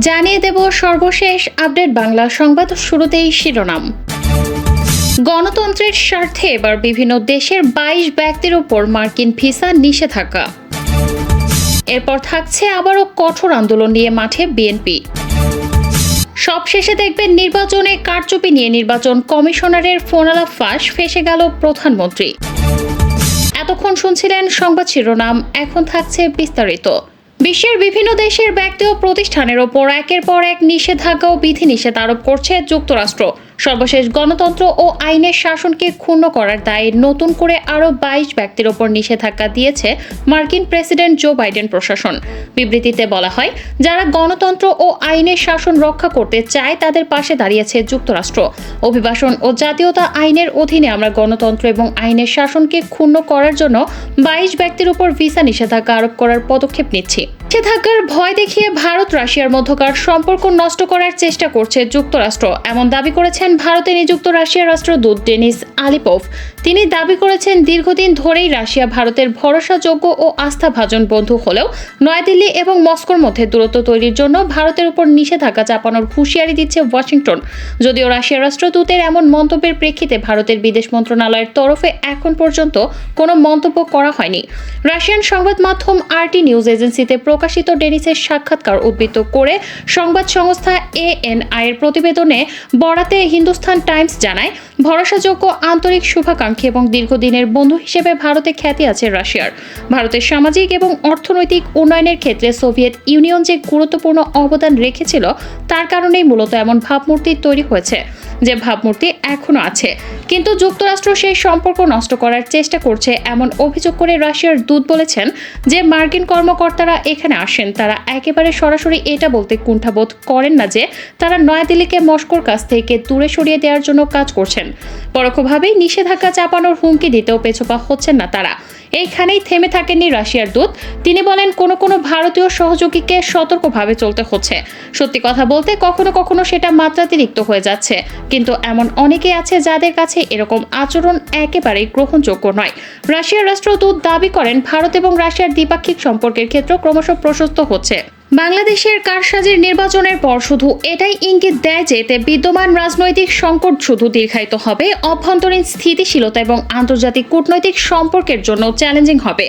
জানিয়ে দেব সর্বশেষ আপডেট বাংলা সংবাদ। শুরুতেই শিরোনাম। গণতন্ত্রের স্বার্থে এবার বিভিন্ন দেশের ২২ ব্যক্তির উপর মার্কিন ভিসা নিষেধাজ্ঞা। এরপর থাকছে আবারও কঠোর আন্দোলন নিয়ে মাঠে বিএনপি। সবশেষে দেখবেন নির্বাচনে কারচুপি নিয়ে নির্বাচন কমিশনারের ফোনালাপ ফাঁস, ফেঁসে গেল প্রধানমন্ত্রী। এতক্ষণ শুনছিলেন সংবাদ শিরোনাম, এখন থাকছে বিস্তারিত। বিশ্বের বিভিন্ন দেশের ব্যক্তি ও প্রতিষ্ঠানের ওপর একের পর এক নিষেধাজ্ঞা ও বিধিনিষেধ আরোপ করছে যুক্তরাষ্ট্র। সর্বশেষ গণতন্ত্র ও আইনের শাসনকে ক্ষুণ্ণ করার দায়ে নতুন করে আরও ২২ ব্যক্তির ওপর নিষেধাজ্ঞা দিয়েছে মার্কিন প্রেসিডেন্ট জো বাইডেন প্রশাসন। বিবৃতিতে বলা হয়, যারা গণতন্ত্র ও আইনের শাসন রক্ষা করতে চায় তাদের পাশে দাঁড়িয়েছে যুক্তরাষ্ট্র। অভিবাসন ও জাতীয়তা আইনের অধীনে আমরা গণতন্ত্র এবং আইনের শাসনকে ক্ষুণ্ণ করার জন্য ২২ ব্যক্তির উপর ভিসা নিষেধাজ্ঞা আরোপ করার পদক্ষেপ নিচ্ছি। নিষেধাজ্ঞার ভয় দেখিয়ে ভারত রাশিয়ার মধ্যকার সম্পর্ক নষ্ট করার চেষ্টা করছে যুক্তরাষ্ট্র, এমন দাবি করেছেন ভারতে নিযুক্ত রাশিয়ার রাষ্ট্রদূত ডেনিস আলিপভ। তিনি দাবি করেছেন, দীর্ঘদিন ধরেই রাশিয়া ভারতের ভরসাযোগ্য ও আস্থাভাজন বন্ধু হলেও নয়াদিল্লি এবং মস্কোর মধ্যে দূরত্ব তৈরির জন্য ভারতের উপর নিষেধাজ্ঞা চাপানোর হুঁশিয়ারি দিচ্ছে ওয়াশিংটন। যদিও রাশিয়ার রাষ্ট্রদূতের এমন মন্তব্যের প্রেক্ষিতে ভারতের বিদেশ মন্ত্রণালয়ের তরফে এখন পর্যন্ত কোনো মন্তব্য করা হয়নি। রাশিয়ান সংবাদ মাধ্যম আরটি নিউজ এজেন্সিতে প্রকাশিত ডেনিসের সাক্ষাৎকার উদ্ধৃত করে সংবাদ সংস্থা এএনআই এর প্রতিবেদনে বরাতে হিন্দুস্তান টাইমস জানায়, ভরসাযোগ্য, আন্তরিক, শুভাকাঙ্ক্ষী এবং দীর্ঘদিনের বন্ধু হিসেবে ভারতে খ্যাতি আছে রাশিয়ার। ভারতের সামাজিক এবং অর্থনৈতিক উন্নয়নের ক্ষেত্রে সোভিয়েত ইউনিয়ন যে গুরুত্বপূর্ণ অবদান রেখেছিল তার কারণেই মূলত এমন ভাবমূর্তি তৈরি হয়েছে, যে ভাবমূর্তি এখনো আছে। কিন্তু যুক্তরাষ্ট্র সেই সম্পর্ক নষ্ট করার চেষ্টা করছে এমন অভিযোগ করে রাশিয়ার দূত বলেছেন যে মার্কিন কর্মকর্তারা এখানে আসেন তারা একেবারে সরাসরি এটা বলতে কুণ্ঠাবোধ করেন না যে তারা নয়াদিল্লিকে মস্কোর কাছ থেকে দূরে সরিয়ে দেওয়ার জন্য কাজ করছেন। পরোক্ষভাবেই নিষেধাজ্ঞা চাপানোর হুমকি দিতেও পেছপা হচ্ছেন না তারা। এইখানেই থেমে থাকেননি রাশিয়ার দূত। তিনি বলেন, কোনো ভারতীয় সহযোগীকে সতর্কভাবে চলতে হচ্ছে। সত্যি কথা বলতে কখনো কখনো সেটা মাত্রাতিরিক্ত হয়ে যাচ্ছে, কিন্তু এমন অনেকেই আছে যাদের কাছে এরকম আচরণ একেবারেই গ্রহণযোগ্য নয়। রাশিয়ার রাষ্ট্রদূত দাবি করেন, ভারত এবং রাশিয়ার দ্বিপাক্ষিক সম্পর্কের ক্ষেত্র ক্রমশ প্রশস্ত হচ্ছে। বাংলাদেশের কারসাজির নির্বাচনের পর শুধু এটাই ইঙ্গিত দেয় যে এতে বিদ্যমান রাজনৈতিক সংকট শুধু দীর্ঘায়িত হবে, অভ্যন্তরীণ স্থিতিশীলতা এবং আন্তর্জাতিক কূটনৈতিক সম্পর্কের জন্য চ্যালেঞ্জিং হবে।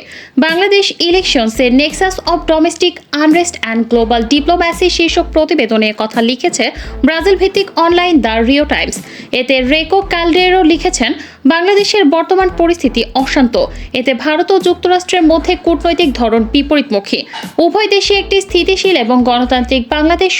বাংলাদেশ ইলেকশনসের nexus of domestic unrest and global diplomacy শীর্ষক প্রতিবেদনে কথা লিখেছে ব্রাজিল ভিত্তিক অনলাইন দ্য রিও টাইমস। এতে রেকো ক্যালডেরো লিখেছেন, বাংলাদেশের বর্তমান পরিস্থিতি অশান্ত। এতে ভারত ও যুক্তরাষ্ট্রের মধ্যে কূটনৈতিক ধরন বিপরীতমুখী। উভয় দেশে একটি স্থিতিশীল এবং গণতান্ত্রিক বাংলাদেশ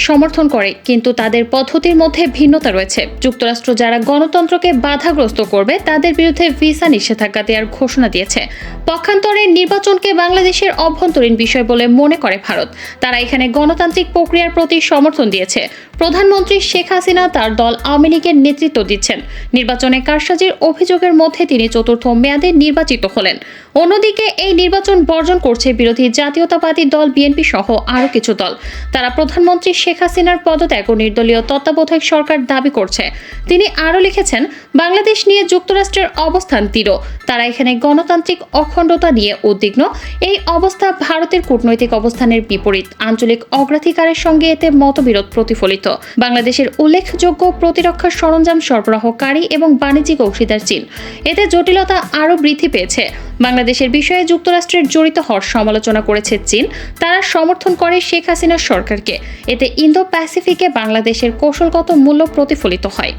সমর্থন করে, কিন্তু তাদের পদ্ধতির মধ্যে ভিন্নতা রয়েছে। যুক্তরাষ্ট্র যারা গণতন্ত্রকে বাধাগ্রস্ত করবে তাদের বিরুদ্ধে ভিসা নিষেধাজ্ঞা দেওয়ার ঘোষণা দিয়েছে। পক্ষান্তরে নির্বাচনকে বাংলাদেশের অভ্যন্তরীণ বিষয় বলে মনে করে ভারত। তারা এখানে গণতান্ত্রিক প্রক্রিয়ার প্রতি সমর্থন দিয়েছে। প্রধানমন্ত্রী শেখ হাসিনা তার দল আওয়ামী লীগের নেতৃত্ব দিচ্ছেন। নির্বাচনে কারসাজির অভিযোগের মধ্যে তিনি চতুর্থ মেয়াদে নির্বাচিত হলেন। অন্যদিকে এই নির্বাচন বর্জন করছে বিরোধী জাতীয়তাবাদী দল বিএনপি সহ আরও কিছু দল। তারা প্রধানমন্ত্রী শেখ হাসিনার পদত্যাগ ও নির্দলীয় তত্ত্বাবধায়ক সরকার দাবি করছে। তিনি আরও লিখেছেন, বাংলাদেশ নিয়ে যুক্তরাষ্ট্রের অবস্থান দৃঢ়। তারা এখানে গণতান্ত্রিক অখণ্ডতা নিয়ে উদ্বিগ্ন। এই অবস্থা ভারতের কূটনৈতিক অবস্থানের বিপরীত। আঞ্চলিক অগ্রাধিকারের সঙ্গে এতে মতবিরোধ প্রতিফলিত। বাংলাদেশের উল্লেখযোগ্য প্রতিরক্ষা সরঞ্জাম সরবরাহকারী এবং বাণিজ্যিক অংশীদার চীন। এতে জটিলতা আরও বৃদ্ধি পেয়েছে। বাংলাদেশের বিষয়ে যুক্তরাষ্ট্রের জড়িত হওয়ার সমালোচনা করেছে চীন। তারা সমর্থন করে শেখ হাসিনার সরকারকে। এতে ইন্দো প্যাসিফিকে বাংলাদেশের কৌশলগত মূল্য প্রতিফলিত হয়।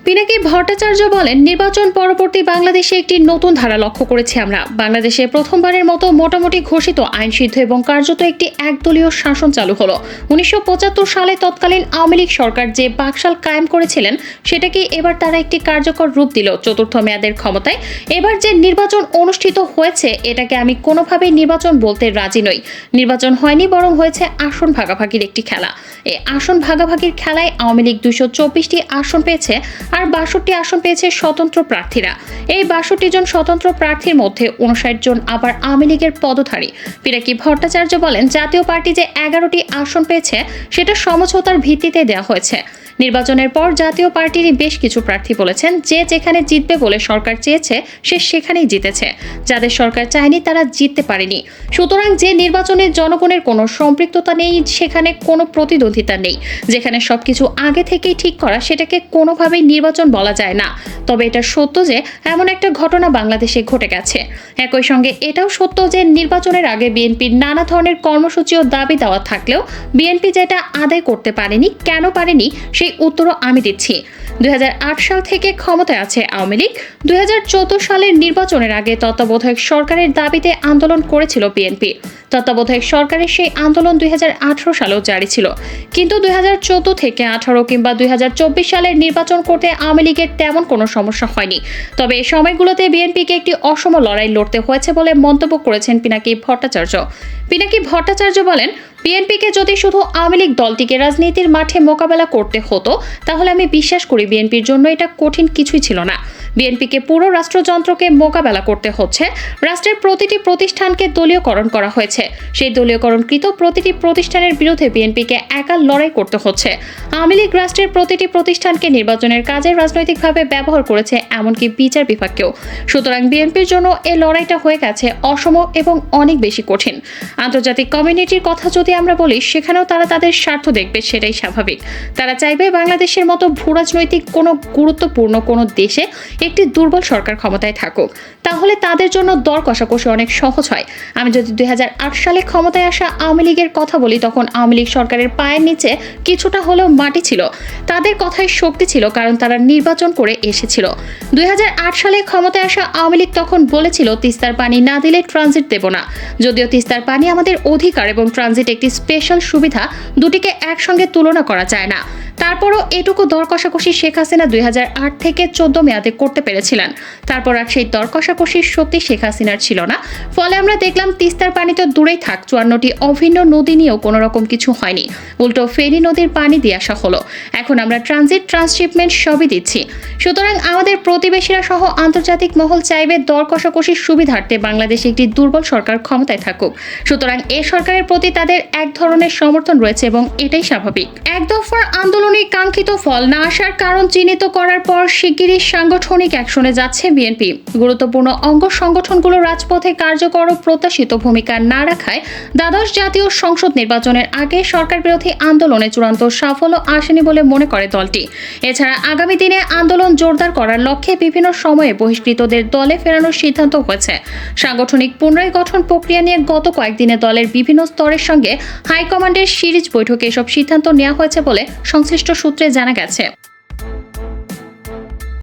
পিনাকি ভট্টাচার্য বলেন, নির্বাচন পরবর্তী বাংলাদেশে একটি নতুন ধারা লক্ষ্য করেছি আমরা। বাংলাদেশে প্রথমবারের মতো মোটামুটি ঘোষিত আইনসিদ্ধ এবং কার্যত একটি একদলীয় শাসন চালু হলো। 1975 সালে তৎকালীন আওয়ামী লীগ সরকার যে বাকশাল কায়েম করেছিলেন সেটাকে এবার তারা একটি কার্যকর রূপ দিল চতুর্থ মেয়াদের ক্ষমতায়। এবার যে নির্বাচন অনুষ্ঠিত হয়েছে এটাকে আমি কোনোভাবেই নির্বাচন বলতে রাজি নই। নির্বাচন হয়নি, বরং হয়েছে আসন ভাগাভাগির একটি খেলা। এই আসন ভাগাভাগির খেলায় আওয়ামী লীগ 224টি আসন পেয়েছে আর 62টি আসন পেয়েছে স্বতন্ত্র প্রার্থীরা। এই 62 জন স্বতন্ত্র প্রার্থীর মধ্যে 59 জন আবার আওয়ামী লীগের পদধারী। পিনাকি ভট্টাচার্য বলেন, জাতীয় পার্টি যে 11টি আসন পেয়েছে সেটা সমঝোতার ভিত্তিতে দেওয়া হয়েছে। নির্বাচনের পর জাতীয় পার্টিরই বেশ কিছু প্রার্থী বলেছেন যে যেখানে জিতবে বলে সরকার চেয়েছে সে সেখানেই জিতেছে, যাদের সরকার চায়নি তারা জিততে পারেনি। সুতরাং যে নির্বাচনে জনগণের কোনো সম্পৃক্ততা নেই, সেখানে কোনো প্রতিদ্বন্দ্বিতা নেই, যেখানে সবকিছু আগে থেকেই ঠিক করা, সেটাকে কোনোভাবেই নির্বাচন বলা যায় না। তবে এটা সত্য যে এমন একটা ঘটনা বাংলাদেশে ঘটে গেছে। একই সঙ্গে এটাও সত্য যে নির্বাচনের আগে বিএনপির নানা ধরনের কর্মসূচি ও দাবি দেওয়া থাকলেও বিএনপি যেটা আদায় করতে পারেনি, কেন পারেনি সেই উত্তরও আমি দিচ্ছি। 2008 সাল থেকে ক্ষমতায় আছে আওয়ামী লীগ। 2014 সালের নির্বাচনের আগে তত্ত্বাবধায়ক সরকারের দাবিতে আন্দোলন করেছিল বিএনপি। তত্ত্বাবধায়ক সরকারের সেই আন্দোলন 2018 সালেও জারি ছিল, কিন্তু 2014 থেকে 18 কিংবা 2024 সালের নির্বাচন করতে আওয়ামী লীগের তেমন কোনো সমস্যা হয়নি। তবে এই সময়গুলোতে বিএনপিকে একটি অসম লড়াই লড়তে হয়েছে বলে মন্তব্য করেছেন পিনাকি ভট্টাচার্য। পিনাকি ভট্টাচার্য বলেন, বিএনপিকে যদি শুধু আওয়ামী লীগ দলটিকে রাজনীতির মাঠে মোকাবেলা করতে হতো তাহলে আমি বিশ্বাস করি বিএনপির জন্য এটা কঠিন কিছুই ছিল না। বিএনপিকে পুরো রাষ্ট্রযন্ত্রকে মোকাবেলা করতে হচ্ছে। রাষ্ট্রের প্রতিটি প্রতিষ্ঠানকে দলীয়করণ করা হয়েছে। সেই দলীয়করণকৃত প্রতিটি প্রতিষ্ঠানের বিরুদ্ধে বিএনপিকে একা লড়াই করতে হচ্ছে। আওয়ামী লীগ রাষ্ট্রের প্রতিটি প্রতিষ্ঠানকে নির্বাচনের কাজে রাজনৈতিকভাবে ব্যবহার করেছে, এমনকি বিচার বিভাগকেও। সুতরাং বিএনপির জন্য এই লড়াইটা হয়ে গেছে অসম এবং অনেক বেশি কঠিন। আন্তর্জাতিক কমিউনিটির কথা যদি আমরা বলি, সেখানেও তারা তাদের স্বার্থ দেখবে, সেটাই স্বাভাবিক। তারা চাইবে বাংলাদেশের মতো ভূরাজনৈতিক কোনো গুরুত্বপূর্ণ কোনো দেশে একটি দুর্বল সরকার ক্ষমতায় থাকুক, তাহলে তাদের জন্য দর কষাকষি অনেক সহজ হয়। আমি যদি 2008 সালে ক্ষমতায় আসা আওয়ামী লীগের কথা বলি, তখন আওয়ামী লীগ সরকারের পায়ের নিচে কিছুটা হলেও মাটি ছিল। তাদের কথায় শক্তি ছিল, কারণ তারা নির্বাচন করে এসেছিল। 2008 সালে ক্ষমতায় আসা আওয়ামী লীগ তখন বলেছিল তিস্তার পানি না দিলে ট্রানজিট দেব না। যদিও তিস্তার পানি আমাদের অধিকার এবং ট্রানজিট একটি স্পেশাল সুবিধা, দুটিকে একসঙ্গে তুলনা করা যায় না। তারপরও এটুকু দর কষাকষি শেখ হাসিনা 2008 থেকে 14 মেয়াদে করতে পেরেছিলেন। তারপর আর সেই দর কষাকষির শক্তি শেখ হাসিনার ছিল না। ফলে আমরা দেখলাম তিস্তার পানি তো দূরেই থাক, 54টি অভিন্ন নদী নিয়েও কোনো রকম কিছু হয়নি। উল্টো ফেনী নদীর পানি দিয়ে আসা হলো। এখন আমরা ট্রানজিট, ট্রান্সশিপমেন্ট সবই দিচ্ছি। সুতরাং আমাদের প্রতিবেশীরা সহ আন্তর্জাতিক মহল চাইবে দর কষাকষির সুবিধার্থে বাংলাদেশে একটি দুর্বল সরকার ক্ষমতায় থাকুক। সুতরাং এই সরকারের প্রতি তাদের এক ধরনের সমর্থন রয়েছে এবং এটাই স্বাভাবিক। এক দফার আন্দোলনের কাঙ্ক্ষিত ফল না আসার কারণ চিহ্নিত করার পর শিগগিরই সাংগঠনিক অ্যাকশনে যাচ্ছে বিএনপি। গুরুত্বপূর্ণ অঙ্গ সংগঠনগুলো রাজপথে কার্যকর ও প্রত্যাশিত ভূমিকা না রাখায় দ্বাদশ জাতীয় সংসদ নির্বাচনের আগে সরকার বিরোধী আন্দোলনে চূড়ান্ত সাফল্য আসেনি বলে মনে করে দলটি। এছাড়া আগামী দিনে আন্দোলন জোরদার করার লক্ষ্যে বিভিন্ন সময়ে বহিষ্কৃতদের দলে ফেরানোর সিদ্ধান্ত হয়েছে। সাংগঠনিক পুনর্গঠন প্রক্রিয়া নিয়ে গত কয়েকদিনে দলের বিভিন্ন স্তরের সঙ্গে হাইকমান্ডের সিরিজ বৈঠকে এসব সিদ্ধান্ত নেওয়া হয়েছে বলে সংশ্লিষ্ট সূত্রে জানা গেছে।